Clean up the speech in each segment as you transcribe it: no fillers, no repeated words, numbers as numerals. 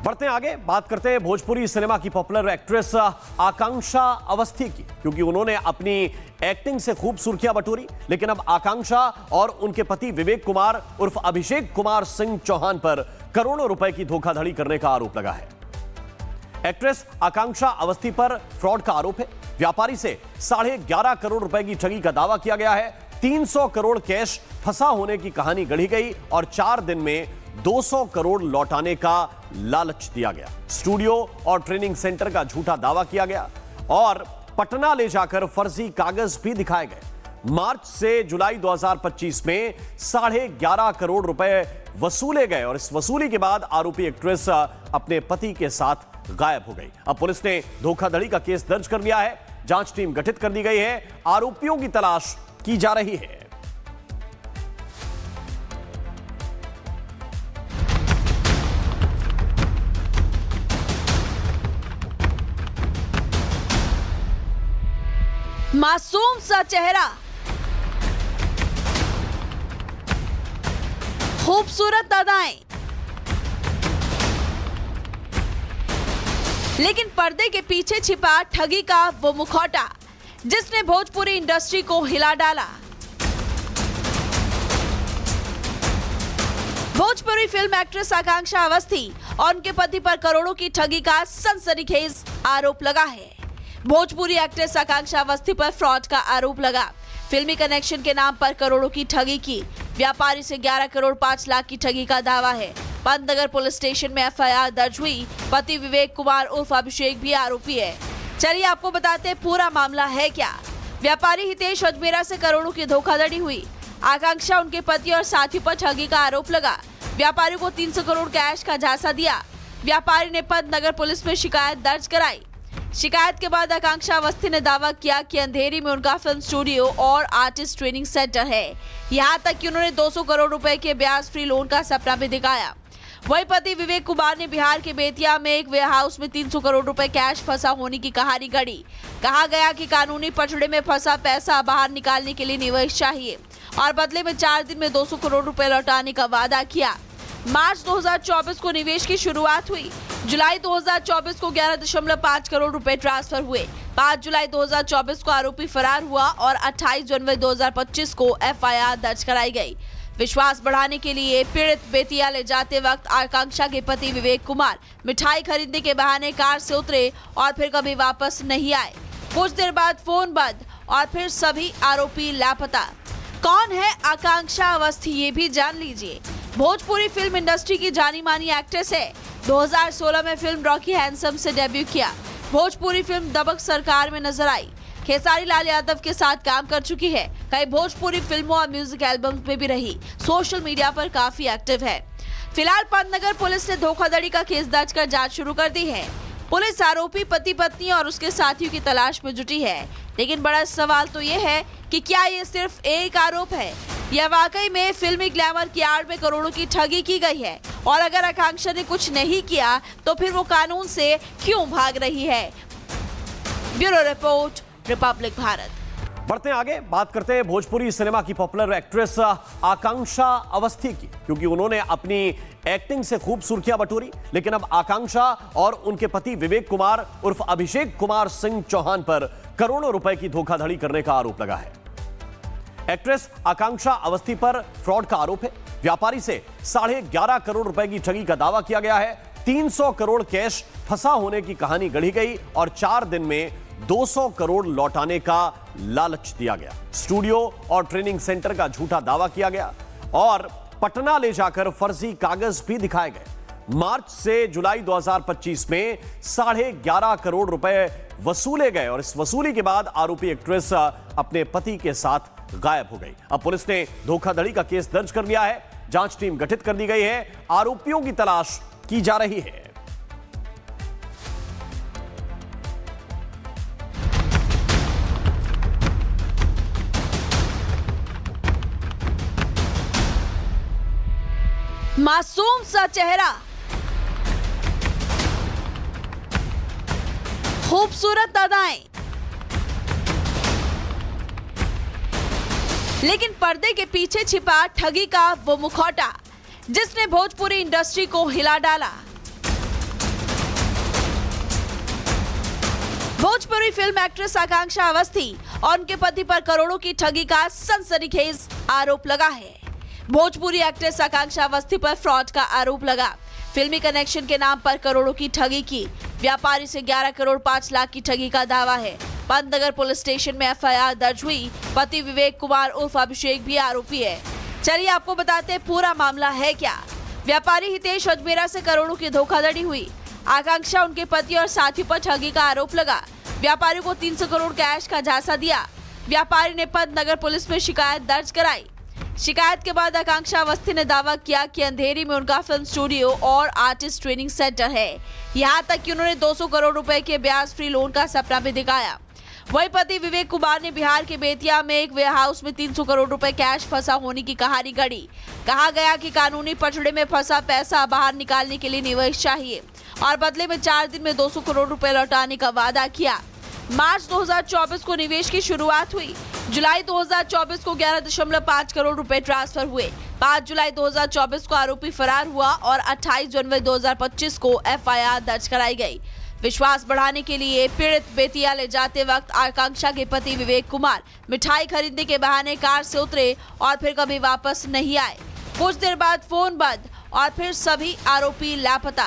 बढ़ते आगे, बात करते हैं भोजपुरी सिनेमा की पॉपुलर एक्ट्रेस आकांक्षा अवस्थी की, क्योंकि उन्होंने अपनी एक्टिंग से खूब सुर्खियां बटोरी। लेकिन अब आकांक्षा और उनके पति विवेक कुमार उर्फ अभिषेक कुमार सिंह चौहान पर करोड़ों रुपए की धोखाधड़ी करने का आरोप लगा है। एक्ट्रेस आकांक्षा अवस्थी पर फ्रॉड का आरोप है। व्यापारी से 11.5 करोड़ रुपए की ठगी का दावा किया गया है। 300 करोड़ कैश फंसा होने की कहानी गढ़ी गई और 4 दिन में 200 करोड़ लौटाने का लालच दिया गया। स्टूडियो और ट्रेनिंग सेंटर का झूठा दावा किया गया और पटना ले जाकर फर्जी कागज भी दिखाए गए। मार्च से जुलाई 2025 में 11.5 करोड़ रुपए वसूले गए और इस वसूली के बाद आरोपी एक्ट्रेस अपने पति के साथ गायब हो गई। अब पुलिस ने धोखाधड़ी का केस दर्ज कर लिया है। जांच टीम गठित कर दी गई है। आरोपियों की तलाश की जा रही है। मासूम सा चेहरा, खूबसूरत अदाएं, लेकिन पर्दे के पीछे छिपा ठगी का वो मुखौटा जिसने भोजपुरी इंडस्ट्री को हिला डाला। भोजपुरी फिल्म एक्ट्रेस आकांक्षा अवस्थी और उनके पति पर करोड़ों की ठगी का सनसनीखेज आरोप लगा है। भोजपुरी एक्ट्रेस आकांक्षा अवस्थी पर फ्रॉड का आरोप लगा। फिल्मी कनेक्शन के नाम पर करोड़ों की ठगी की। व्यापारी से 11 करोड़ 5 लाख की ठगी का दावा है। पंतनगर पुलिस स्टेशन में एफआईआर दर्ज हुई। पति विवेक कुमार उर्फ अभिषेक भी आरोपी है। चलिए आपको बताते हैं पूरा मामला है क्या। व्यापारी हितेश अजमेरा से करोड़ों की धोखाधड़ी हुई। आकांक्षा, उनके पति और साथियों पर ठगी का आरोप लगा। व्यापारी को 300 करोड़ कैश का झांसा दिया। व्यापारी ने पंतनगर पुलिस में शिकायत दर्ज कराई। शिकायत के बाद आकांक्षा अवस्थी ने दावा किया कि अंधेरी में उनका फिल्म स्टूडियो और आर्टिस्ट ट्रेनिंग सेंटर है। यहाँ तक कि उन्होंने 200 करोड़ रुपए के ब्याज फ्री लोन का सपना भी दिखाया। वही पति विवेक कुमार ने बिहार के बेतिया में एक वेयरहाउस में 300 करोड़ रुपए कैश फंसा होने की कहानी गढ़ी। कहा गया कि कानूनी पचड़े में फंसा पैसा बाहर निकालने के लिए निवेश चाहिए और बदले में 4 दिन में 200 करोड़ रुपए लौटाने का वादा किया। मार्च 2024 को निवेश की शुरुआत हुई। जुलाई 2024 को 11.5 करोड़ रुपए ट्रांसफर हुए। 5 जुलाई 2024 को आरोपी फरार हुआ और 28 जनवरी 2025 को एफआईआर दर्ज कराई गई। विश्वास बढ़ाने के लिए पीड़ित बेतिया ले जाते वक्त आकांक्षा के पति विवेक कुमार मिठाई खरीदने के बहाने कार से उतरे और फिर कभी वापस नहीं आए। कुछ देर बाद फोन बंद और फिर सभी आरोपी लापता। कौन है आकांक्षा अवस्थी, ये भी जान लीजिए। भोजपुरी फिल्म इंडस्ट्री की जानी मानी एक्ट्रेस है। 2016 में फिल्म रॉकी हैंडसम से डेब्यू किया। भोजपुरी फिल्म दबंग सरकार में नजर आई। खेसारी लाल यादव के साथ काम कर चुकी है। कई भोजपुरी फिल्मों और म्यूजिक एल्बम्स में भी रही। सोशल मीडिया पर काफी एक्टिव है। फिलहाल पंतनगर पुलिस ने धोखाधड़ी का केस दर्ज कर जांच शुरू कर दी है। पुलिस आरोपी पति पत्नी और उसके साथियों की तलाश में जुटी है। लेकिन बड़ा सवाल तो ये है कि क्या ये सिर्फ एक आरोप है या वाकई में फिल्मी ग्लैमर की आड़ में करोड़ों की ठगी की गई है। और अगर आकांक्षा ने कुछ नहीं किया तो फिर वो कानून से क्यों भाग रही है। Bureau report, Republic Bharat. बढ़ते आगे, बात करते हैं भोजपुरी सिनेमा की पॉपुलर एक्ट्रेस आकांक्षा अवस्थी की, क्योंकि उन्होंने अपनी एक्टिंग से खूब सुर्खियां बटोरी। लेकिन अब आकांक्षा और उनके पति विवेक कुमार उर्फ अभिषेक कुमार सिंह चौहान पर करोड़ों रुपए की धोखाधड़ी करने का आरोप लगा है। एक्ट्रेस आकांक्षा अवस्थी पर फ्रॉड का आरोप है। व्यापारी से 11.5 करोड़ रुपए की ठगी का दावा किया गया है। 300 करोड़ कैश फंसा होने की कहानी गढ़ी गई और 4 दिन में 200 करोड़ लौटाने का लालच दिया गया। स्टूडियो और ट्रेनिंग सेंटर का झूठा दावा किया गया और पटना ले जाकर फर्जी कागज भी दिखाए गए। मार्च से जुलाई 2025 में 11.5 करोड़ रुपए वसूले गए और इस वसूली के बाद आरोपी एक्ट्रेस अपने पति के साथ गायब हो गई। अब पुलिस ने धोखाधड़ी का केस दर्ज कर लिया है। जांच टीम गठित कर दी गई है। आरोपियों की तलाश की जा रही है। मासूम सा चेहरा, खूबसूरत अदाएं, लेकिन पर्दे के पीछे छिपा ठगी का वो मुखौटा जिसने भोजपुरी इंडस्ट्री को हिला डाला। भोजपुरी फिल्म एक्ट्रेस आकांक्षा अवस्थी और उनके पति पर करोड़ों की ठगी का सनसनीखेज आरोप लगा है। भोजपुरी एक्ट्रेस आकांक्षा अवस्थी पर फ्रॉड का आरोप लगा। फिल्मी कनेक्शन के नाम पर करोड़ों की ठगी की। व्यापारी से 11 करोड़ 5 लाख की ठगी का दावा है। पंतनगर पुलिस स्टेशन में एफआईआर दर्ज हुई। पति विवेक कुमार उर्फ अभिषेक भी आरोपी है। चलिए आपको बताते हैं पूरा मामला है क्या। व्यापारी हितेश अजमेरा से करोड़ों की धोखाधड़ी हुई। आकांक्षा उनके पति और साथी पर ठगी का आरोप लगा। व्यापारी को 300 करोड़ कैश का झांसा दिया। व्यापारी ने पंतनगर पुलिस में शिकायत दर्ज कराई। शिकायत के बाद आकांक्षा अवस्थी ने दावा किया कि अंधेरी में उनका फिल्म स्टूडियो और आर्टिस्ट ट्रेनिंग सेंटर है। यहाँ तक कि उन्होंने 200 करोड़ रुपए के ब्याज फ्री लोन का सपना भी दिखाया। वही पति विवेक कुमार ने बिहार के बेतिया में एक वेयरहाउस में 300 करोड़ रुपए कैश फंसा होने की कहानी गढ़ी। कहा गया कि कानूनी पचड़े में फंसा पैसा बाहर निकालने के लिए निवेश चाहिए और बदले में 4 दिन में 200 करोड़ रुपए लौटाने का वादा किया। मार्च 2024 को निवेश की शुरुआत हुई। जुलाई 2024 को 11.5 करोड़ रुपए ट्रांसफर हुए। 5 जुलाई 2024 को आरोपी फरार हुआ और 28 जनवरी 2025 को एफआईआर दर्ज कराई गई। विश्वास बढ़ाने के लिए पीड़ित बेतिया ले जाते वक्त आकांक्षा के पति विवेक कुमार मिठाई खरीदने के बहाने कार से उतरे और फिर कभी वापस नहीं आए। कुछ देर बाद फोन बंद और फिर सभी आरोपी लापता।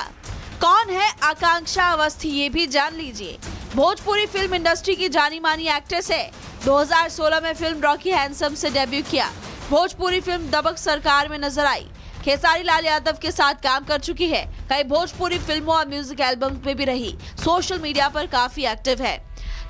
कौन है आकांक्षा अवस्थी, ये भी जान लीजिए। भोजपुरी फिल्म इंडस्ट्री की जानी मानी एक्ट्रेस है। 2016 में फिल्म रॉकी हैंडसम से डेब्यू किया। भोजपुरी फिल्म दबंग सरकार में नजर आई। खेसारी लाल यादव के साथ काम कर चुकी है। कई भोजपुरी फिल्मों और म्यूजिक एल्बम में भी रही। सोशल मीडिया पर काफी एक्टिव है।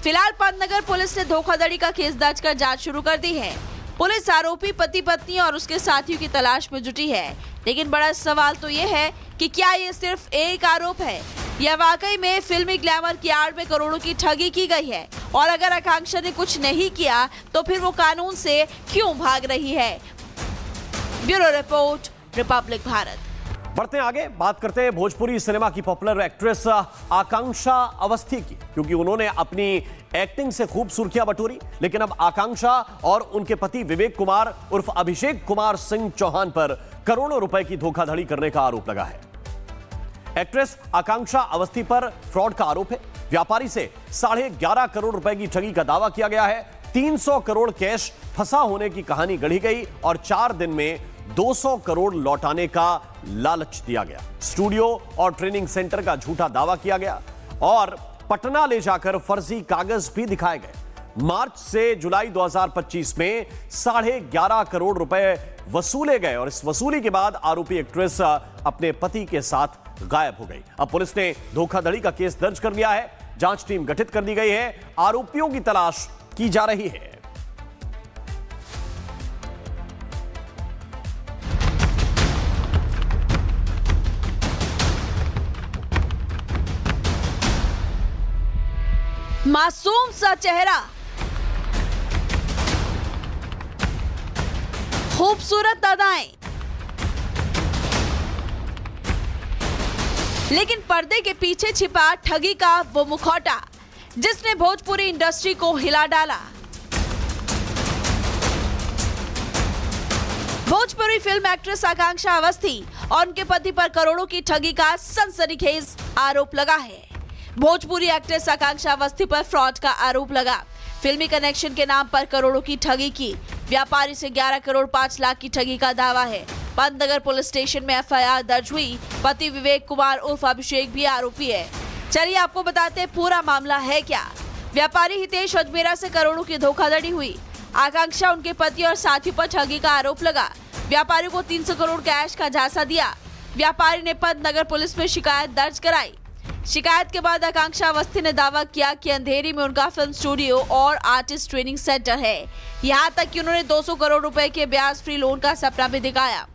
फिलहाल पंतनगर पुलिस ने धोखाधड़ी का केस दर्ज कर जांच शुरू कर दी है। पुलिस आरोपी पति पत्नी और उसके साथियों की तलाश में जुटी है। लेकिन बड़ा सवाल तो ये है कि क्या ये सिर्फ एक आरोप है या वाकई में फिल्मी ग्लैमर की आड़ में करोड़ों की ठगी की गई है। और अगर आकांक्षा ने कुछ नहीं किया तो फिर वो कानून से क्यों भाग रही है। Bureau report, Republic Bharat. बढ़ते हैं आगे, बात करते हैं भोजपुरी सिनेमा की पॉपुलर एक्ट्रेस आकांक्षा अवस्थी की, क्योंकि उन्होंने अपनी एक्टिंग से खूब सुर्खियां बटोरी। लेकिन अब आकांक्षा और उनके पति विवेक कुमार उर्फ अभिषेक कुमार सिंह चौहान पर करोड़ों रुपए की धोखाधड़ी करने का आरोप लगा है। एक्ट्रेस आकांक्षा अवस्थी पर फ्रॉड का आरोप है। व्यापारी से 11.5 करोड़ रुपए की ठगी का दावा किया गया है। 300 करोड़ कैश फंसा होने की कहानी गढ़ी गई और 4 दिन में 200 करोड़ लौटाने का लालच दिया गया। स्टूडियो और ट्रेनिंग सेंटर का झूठा दावा किया गया और पटना ले जाकर फर्जी कागज भी दिखाए गए। मार्च से जुलाई 2025 में 11.5 करोड़ रुपए वसूले गए और इस वसूली के बाद आरोपी एक्ट्रेस अपने पति के साथ गायब हो गई। अब पुलिस ने धोखाधड़ी का केस दर्ज कर लिया है। जांच टीम गठित कर दी गई है। आरोपियों की तलाश की जा रही है। मासूम सा चेहरा, खूबसूरत अदाएं, लेकिन पर्दे के पीछे छिपा ठगी का वो मुखौटा जिसने भोजपुरी इंडस्ट्री को हिला डाला। भोजपुरी फिल्म एक्ट्रेस आकांक्षा अवस्थी और उनके पति पर करोड़ों की ठगी का सनसनीखेज आरोप लगा है। भोजपुरी एक्ट्रेस आकांक्षा अवस्थी पर फ्रॉड का आरोप लगा। फिल्मी कनेक्शन के नाम पर करोड़ों की ठगी की। व्यापारी से 11 करोड़ 5 लाख की ठगी का दावा है। पंतनगर पुलिस स्टेशन में एफआईआर दर्ज हुई। पति विवेक कुमार उर्फ अभिषेक भी आरोपी है। चलिए आपको बताते हैं पूरा मामला है क्या। व्यापारी हितेश अजमेरा से करोड़ों की धोखाधड़ी हुई। आकांक्षा उनके पति और साथी पर ठगी का आरोप लगा। व्यापारी को 300 करोड़ कैश का झांसा दिया। व्यापारी ने पंतनगर पुलिस में शिकायत दर्ज कराई। शिकायत के बाद आकांक्षा अवस्थी ने दावा किया कि अंधेरी में उनका फिल्म स्टूडियो और आर्टिस्ट ट्रेनिंग सेंटर है। यहाँ तक कि उन्होंने 200 करोड़ रुपए के ब्याज फ्री लोन का सपना भी दिखाया।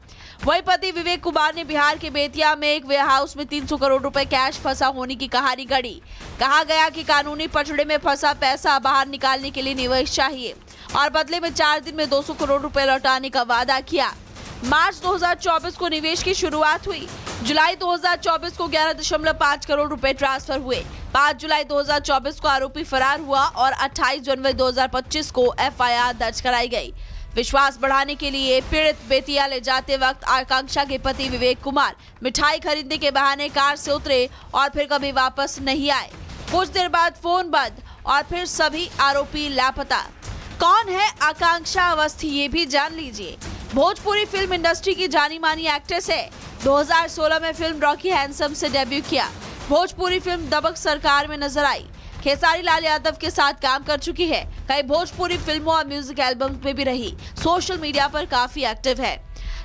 वही पति विवेक कुमार ने बिहार के बेतिया में एक वेयरहाउस में 300 करोड़ रुपए कैश फंसा होने की कहानी गढ़ी। कहा गया कि कानूनी पचड़े में फंसा पैसा बाहर निकालने के लिए निवेश चाहिए और बदले में 4 दिन में 200 करोड़ रुपए लौटाने का वादा किया। मार्च 2024 को निवेश की शुरुआत हुई। जुलाई 2024 को 11.5 करोड़ रुपए ट्रांसफर हुए। 5 जुलाई 2024 को आरोपी फरार हुआ और 28 जनवरी 2025 को एफआईआर दर्ज कराई गई। विश्वास बढ़ाने के लिए पीड़ित बेतिया ले जाते वक्त आकांक्षा के पति विवेक कुमार मिठाई खरीदने के बहाने कार से उतरे और फिर कभी वापस नहीं आए। कुछ देर बाद फोन बंद और फिर सभी आरोपी लापता। कौन है आकांक्षा अवस्थी, ये भी जान लीजिए। भोजपुरी फिल्म इंडस्ट्री की जानी मानी एक्ट्रेस है। 2016 में फिल्म रॉकी हैंडसम से डेब्यू किया। भोजपुरी फिल्म दबंग सरकार में नजर आई। खेसारी लाल यादव के साथ काम कर चुकी है। कई भोजपुरी फिल्मों और म्यूजिक एल्बम में भी रही। सोशल मीडिया पर काफी एक्टिव है।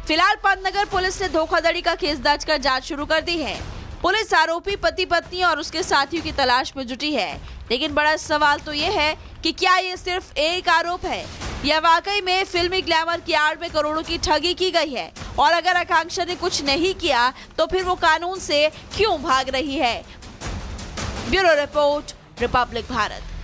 फिलहाल पंतनगर पुलिस ने धोखाधड़ी का केस दर्ज कर जांच शुरू कर दी है। पुलिस आरोपी पति पत्नी और उसके साथियों की तलाश में जुटी है। लेकिन बड़ा सवाल तो ये है कि क्या ये सिर्फ एक आरोप है या वाकई में फिल्मी ग्लैमर की आड़ में करोड़ों की ठगी की गई है। और अगर आकांक्षा ने कुछ नहीं किया तो फिर वो कानून से क्यों भाग रही है। Bureau report, Republic Bharat.